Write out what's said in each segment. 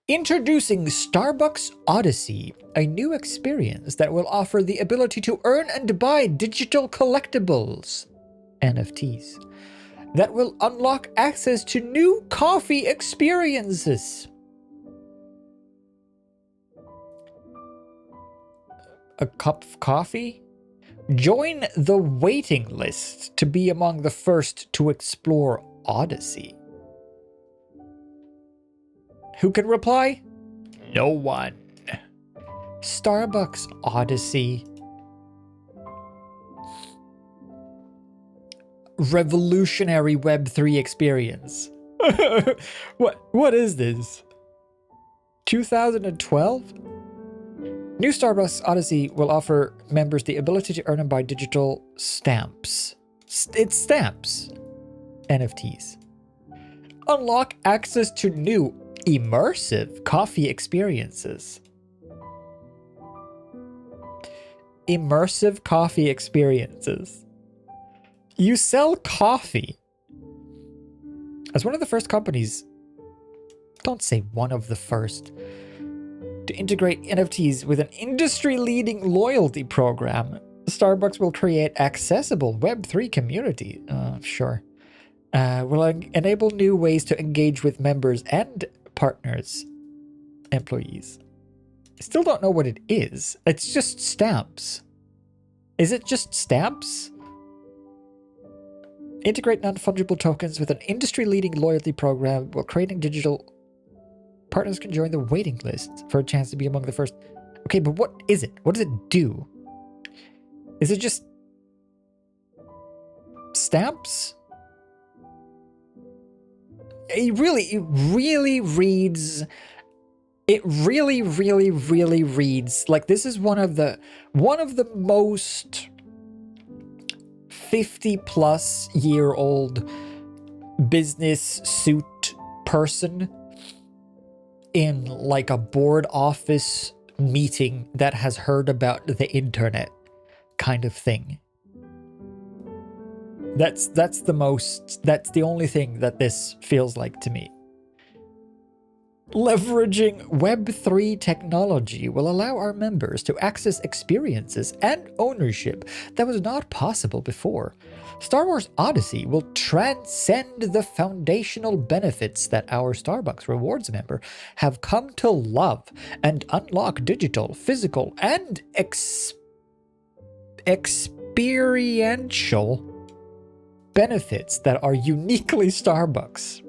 Introducing Starbucks Odyssey, a new experience that will offer the ability to earn and buy digital collectibles, NFTs, that will unlock access to new coffee experiences. A cup of coffee? Join the waiting list to be among the first to explore Odyssey. Who can reply? No one. Starbucks Odyssey. Revolutionary Web3 experience. What is this? 2012? New Starbucks Odyssey will offer members the ability to earn and buy digital stamps. It's stamps. NFTs. Unlock access to new immersive coffee experiences. Immersive coffee experiences. You sell coffee. As one of the first companies, don't say one of the first, to integrate NFTs with an industry-leading loyalty program, Starbucks will create accessible Web3 community. Sure. Will enable new ways to engage with members and partners, employees. I still don't know what it is. It's just stamps. Is it just stamps? Integrate non-fungible tokens with an industry-leading loyalty program while creating digital. Partners can join the waiting list for a chance to be among the first. Okay, but what is it? What does it do? Is it just stamps? It really reads. It really reads like this is one of the most 50-plus-year-old business suit person in like a board office meeting that has heard about the internet kind of thing. That's the only thing that this feels like to me. Leveraging Web3 technology will allow our members to access experiences and ownership that was not possible before. Star Wars Odyssey will transcend the foundational benefits that our Starbucks Rewards member have come to love and unlock digital, physical, and experiential benefits that are uniquely Starbucks.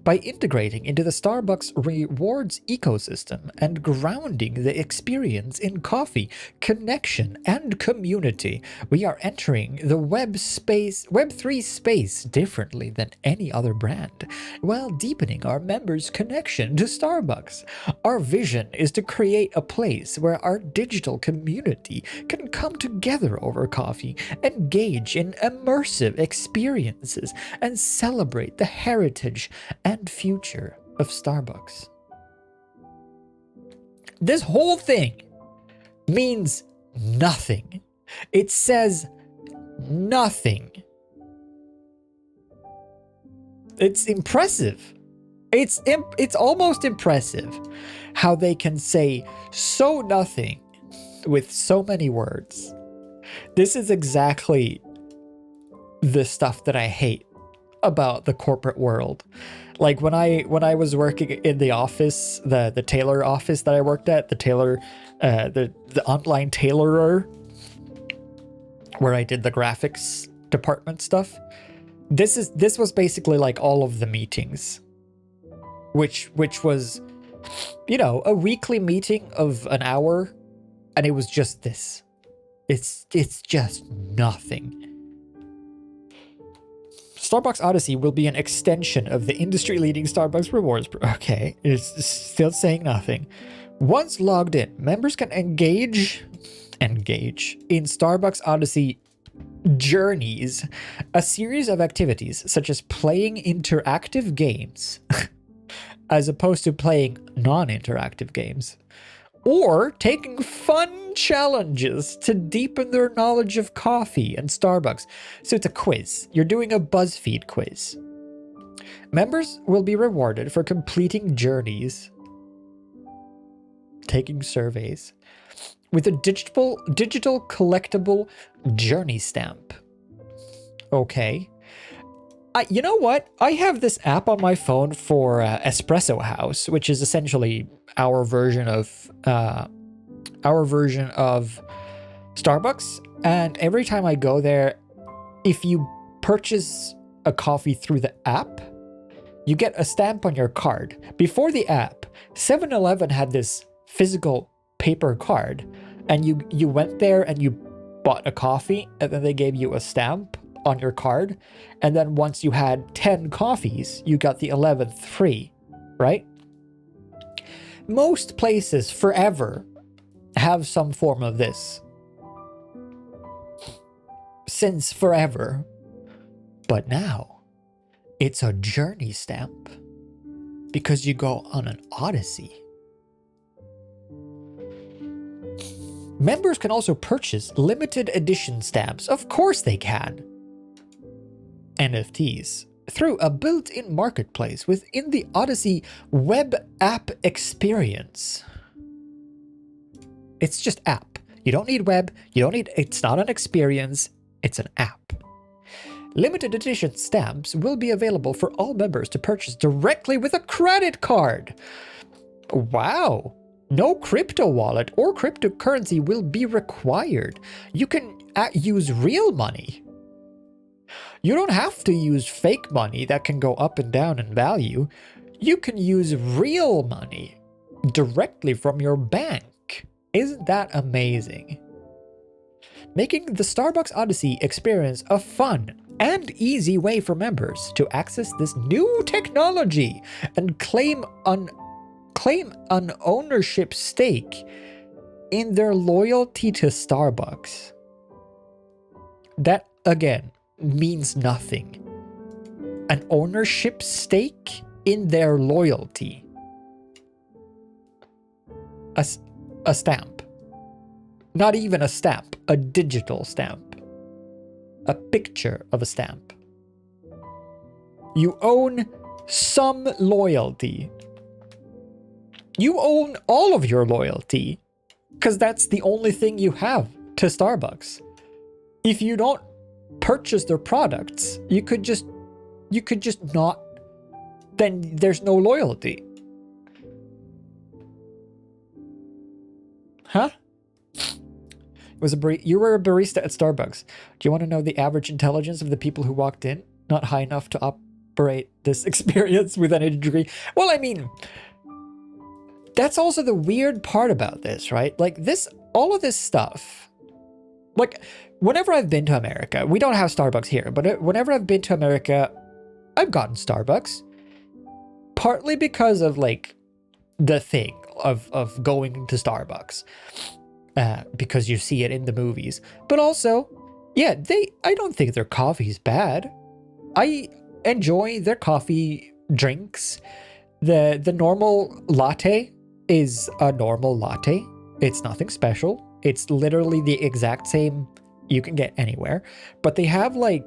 By integrating into the Starbucks Rewards ecosystem and grounding the experience in coffee, connection, and community, we are entering the Web3 space differently than any other brand, while deepening our members' connection to Starbucks. Our vision is to create a place where our digital community can come together over coffee, engage in immersive experiences, and celebrate the heritage and future of Starbucks. This whole thing means nothing. It says nothing. It's impressive. It's almost impressive how they can say so nothing with so many words. This is exactly the stuff that I hate about the corporate world. Like when I was working in the office, the tailor office that I worked at, the online tailorer, where I did the graphics department stuff. This was basically like all of the meetings, which was, a weekly meeting of an hour, and it was just this. It's just nothing. Starbucks Odyssey will be an extension of the industry-leading Starbucks Rewards. Okay, it's still saying nothing. Once logged in, members can engage in Starbucks Odyssey journeys, a series of activities such as playing interactive games, as opposed to playing non-interactive games, or taking fun challenges to deepen their knowledge of coffee and Starbucks. So it's a quiz. You're doing a BuzzFeed quiz. Members will be rewarded for completing journeys, taking surveys, with a digital collectible journey stamp. Okay. You know what? I have this app on my phone for Espresso House, which is essentially our version of Starbucks. And every time I go there, if you purchase a coffee through the app, you get a stamp on your card. Before the app, 7-Eleven had this physical paper card, and you went there and you bought a coffee, and then they gave you a stamp on your card, and then once you had 10 coffees, you got the 11th free, right? Most places forever have some form of this. Since forever. But now, it's a journey stamp. Because you go on an odyssey. Members can also purchase limited edition stamps. Of course they can. NFTs through a built-in marketplace within the Odyssey web app experience. It's just app. You don't need web. It's not an experience. It's an app. Limited edition stamps will be available for all members to purchase directly with a credit card. Wow. No crypto wallet or cryptocurrency will be required. You can use real money. You don't have to use fake money that can go up and down in value. You can use real money directly from your bank. Isn't that amazing? Making the Starbucks Odyssey experience a fun and easy way for members to access this new technology and claim an ownership stake in their loyalty to Starbucks. That, again, means nothing. An ownership stake in their loyalty. A stamp. Not even a stamp, a digital stamp. A picture of a stamp. You own some loyalty. You own all of your loyalty, because that's the only thing you have to Starbucks. If you don't purchase their products, you could just not, then there's no loyalty. Huh? You were a barista at Starbucks. Do you want to know the average intelligence of the people who walked in? Not high enough to operate this experience with any degree. Well, I mean, that's also the weird part about this, right? Like all of this stuff, like whenever I've been to America, we don't have Starbucks here, but whenever I've been to America, I've gotten Starbucks. Partly because of like the thing of going to Starbucks. Because you see it in the movies. But also, yeah, I don't think their coffee's bad. I enjoy their coffee drinks. The normal latte is a normal latte. It's nothing special. It's literally the exact same you can get anywhere. But they have the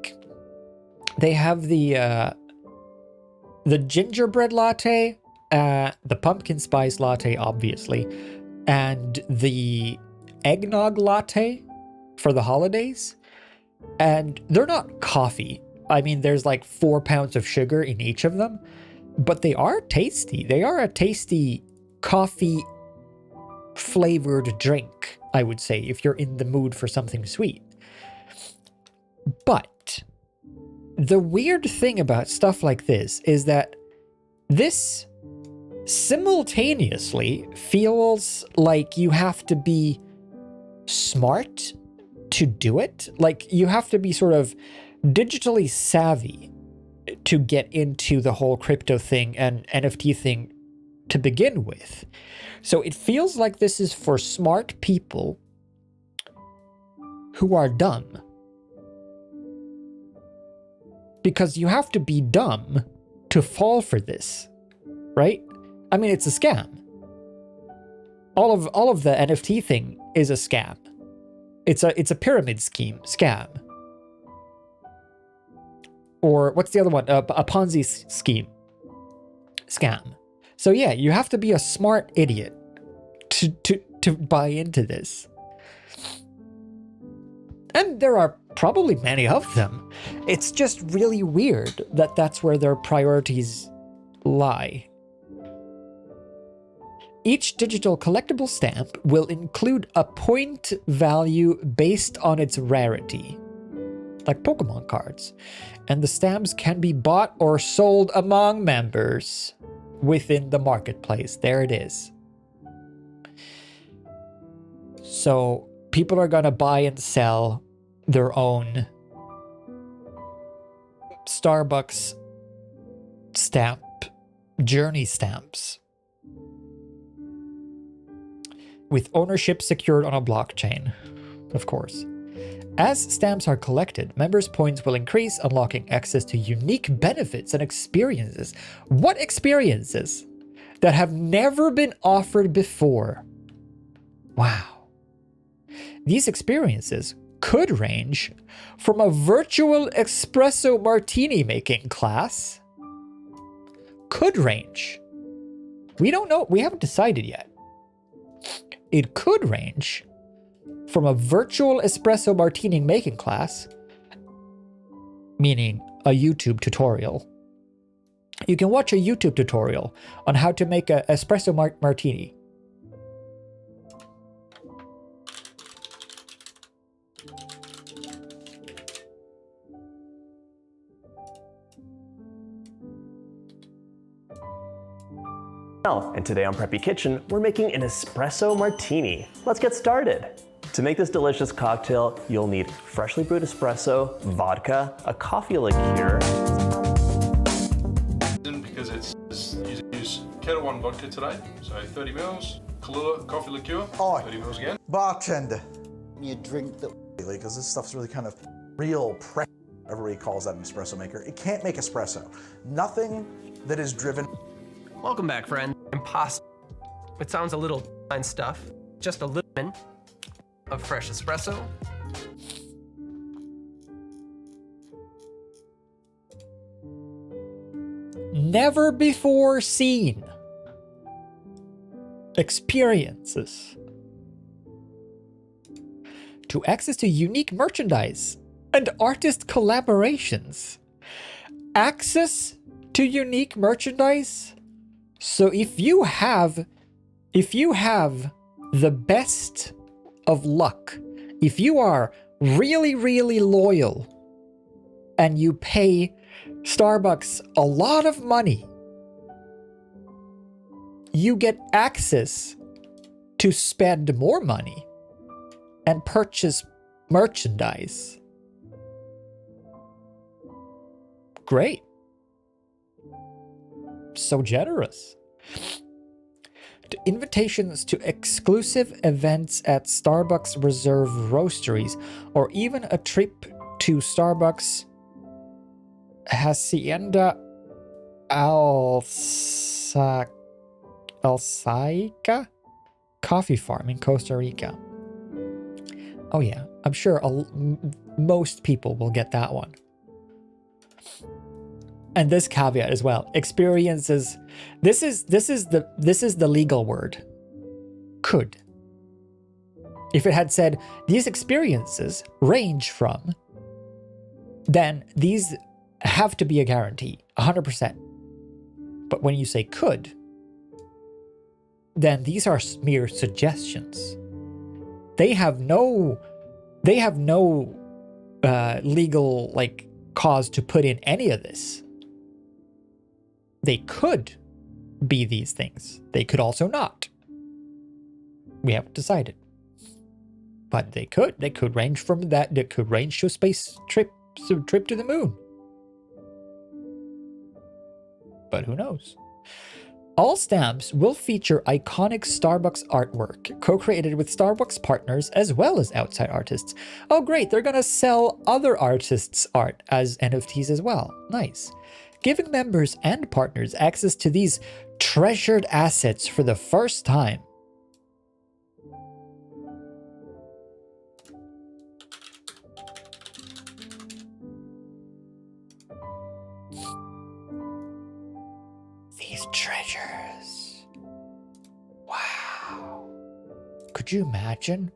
gingerbread latte, the pumpkin spice latte, obviously, and the eggnog latte for the holidays. And they're not coffee. I mean, there's like 4 pounds of sugar in each of them, but they are tasty. They are a tasty coffee flavored drink, I would say, if you're in the mood for something sweet. But the weird thing about stuff like this is that this simultaneously feels like you have to be smart to do it. Like you have to be sort of digitally savvy to get into the whole crypto thing and NFT thing to begin with. So it feels like this is for smart people who are dumb. Because you have to be dumb to fall for this, right? I mean, it's a scam. All of the NFT thing is a scam. It's a pyramid scheme scam. or what's the other one? A Ponzi scam. So yeah, you have to be a smart idiot to buy into this. And there are probably many of them. It's just really weird that that's where their priorities lie. Each digital collectible stamp will include a point value based on its rarity, like Pokemon cards, and the stamps can be bought or sold among members within the marketplace. There it is. So people are gonna buy and sell their own Starbucks stamp, journey stamps, with ownership secured on a blockchain, of course. As stamps are collected, members' points will increase, unlocking access to unique benefits and experiences. What experiences? That have never been offered before. Wow. These experiences could range from a virtual espresso martini making class. Could range. We don't know. We haven't decided yet. It could range from a virtual espresso martini making class, meaning a YouTube tutorial. You can watch a YouTube tutorial on how to make an espresso martini. And today on Preppy Kitchen, we're making an espresso martini. Let's get started. To make this delicious cocktail, you'll need freshly brewed espresso, vodka, a coffee liqueur. Because you use Ketel One vodka today, so 30 mils, Kahlua coffee liqueur, 30 mils again. Bartender. You drink the... Because this stuff's really kind of real pressure. Everybody calls that an espresso maker. It can't make espresso. Nothing that is driven... Welcome back, friend. Impossible. It sounds a little fine stuff. Just a little bit of fresh espresso. Never before seen experiences. To access to unique merchandise and artist collaborations. Access to unique merchandise? So if you have the best of luck, if you are really, really loyal and you pay Starbucks a lot of money, you get access to spend more money and purchase merchandise. Great. So generous. Invitations to exclusive events at Starbucks Reserve Roasteries, or even a trip to Starbucks Hacienda Alsaica coffee farm in Costa Rica. Oh yeah, I'm sure most people will get that one. And this caveat as well. Experiences. This is the legal word. Could. If it had said these experiences range from, then these have to be a guarantee, 100%. But when you say could, then these are mere suggestions. They have no legal cause to put in any of this. They could be these things. They could also not. We haven't decided. But they could. They could range from that. They could range to a space trip to the moon. But who knows? All stamps will feature iconic Starbucks artwork, co-created with Starbucks partners as well as outside artists. Oh great, they're gonna sell other artists' art as NFTs as well. Nice. Giving members and partners access to these treasured assets for the first time. these treasures. Wow. Could you imagine?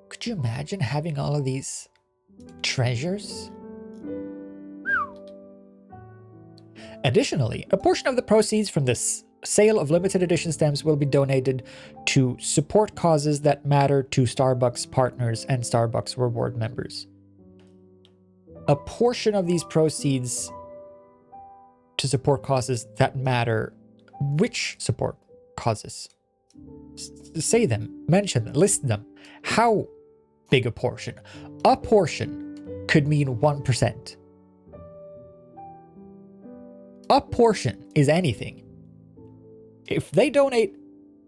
Could you imagine having all of these treasures? Additionally, a portion of the proceeds from this sale of limited edition stamps will be donated to support causes that matter to Starbucks partners and Starbucks reward members. A portion of these proceeds to support causes that matter. Which support causes? Say them, mention them, list them. How big a portion? A portion could mean 1%. A portion is anything. If they donate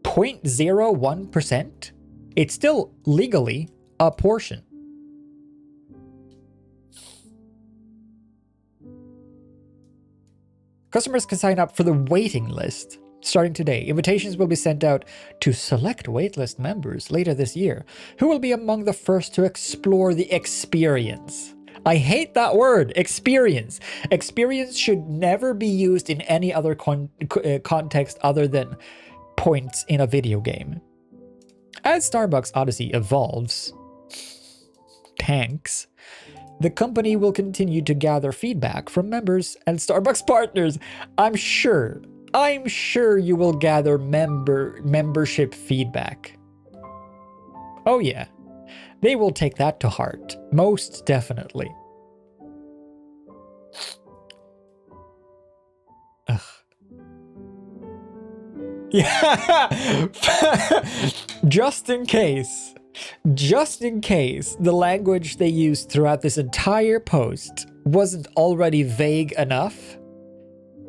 0.01%, it's still legally a portion. Customers can sign up for the waiting list starting today. Invitations will be sent out to select waitlist members later this year, who will be among the first to explore the experience. I hate that word, experience. Experience should never be used in any other context other than points in a video game. As Starbucks Odyssey evolves, tanks, the company will continue to gather feedback from members and Starbucks partners. I'm sure you will gather membership feedback. Oh yeah, they will take that to heart, most definitely. Ugh. Yeah, just in case the language they used throughout this entire post wasn't already vague enough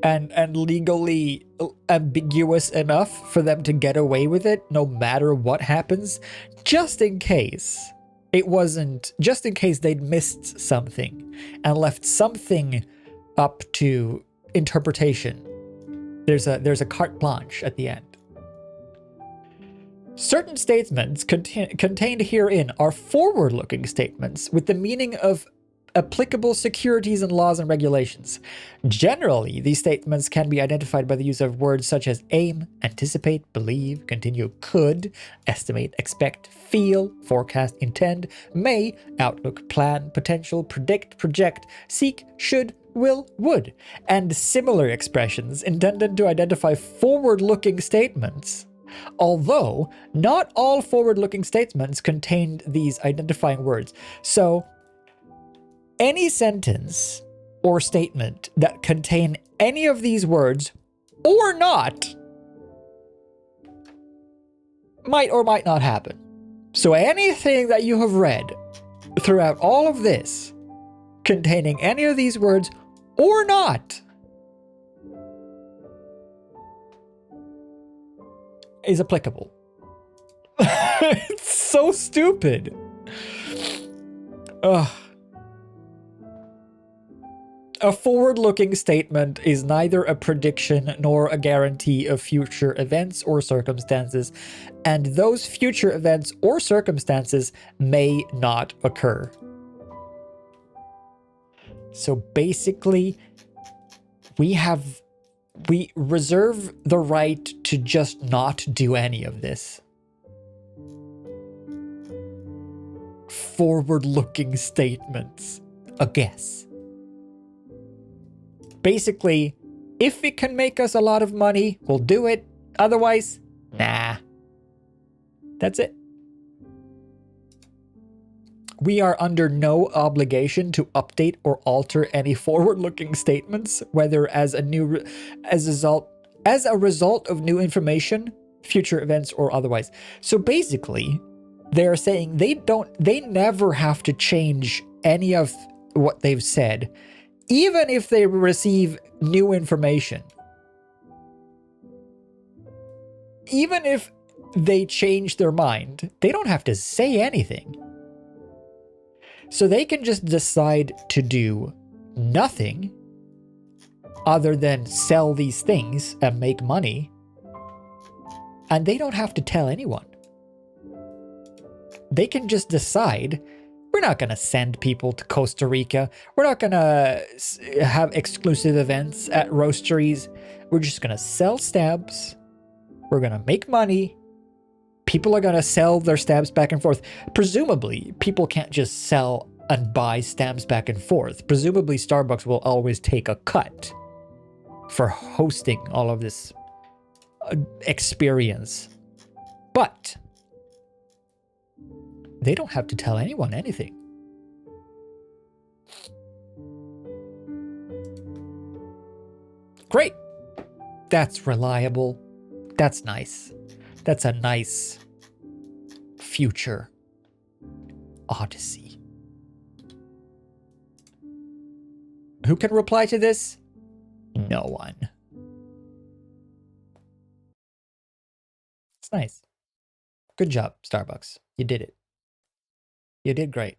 and legally ambiguous enough for them to get away with it no matter what happens, just in case it wasn't, just in case they'd missed something and left something up to interpretation. There's a carte blanche at the end. Certain statements contained herein are forward-looking statements with the meaning of applicable securities and laws and regulations. Generally, these statements can be identified by the use of words such as aim, anticipate, believe, continue, could, estimate, expect, feel, forecast, intend, may, outlook, plan, potential, predict, project, seek, should, will, would, and similar expressions intended to identify forward-looking statements. Although, not all forward-looking statements contained these identifying words. So, any sentence or statement that contain any of these words, or not, might or might not happen. So anything that you have read throughout all of this, containing any of these words, or not, is applicable. It's so stupid. Ugh. A forward-looking statement is neither a prediction nor a guarantee of future events or circumstances, and those future events or circumstances may not occur. So basically, we reserve the right to just not do any of this. Forward-looking statements. A guess. Basically, if it can make us a lot of money, we'll do it. Otherwise, nah. That's it. We are under no obligation to update or alter any forward-looking statements, whether as a result of new information, future events, or otherwise. So basically, they're saying they never have to change any of what they've said, even if they receive new information. Even if they change their mind, they don't have to say anything. So they can just decide to do nothing other than sell these things and make money, and they don't have to tell anyone. They can just decide, We're not going to send people to Costa Rica. We're not going to have exclusive events at roasteries. We're just going to sell stabs. We're going to make money. People are going to sell their stabs back and forth. Presumably, people can't just sell and buy stamps back and forth. Presumably, Starbucks will always take a cut for hosting all of this experience. But they don't have to tell anyone anything. Great. That's reliable. That's nice. That's a nice future odyssey. Who can reply to this? No one. It's nice. Good job, Starbucks. You did it. You did great.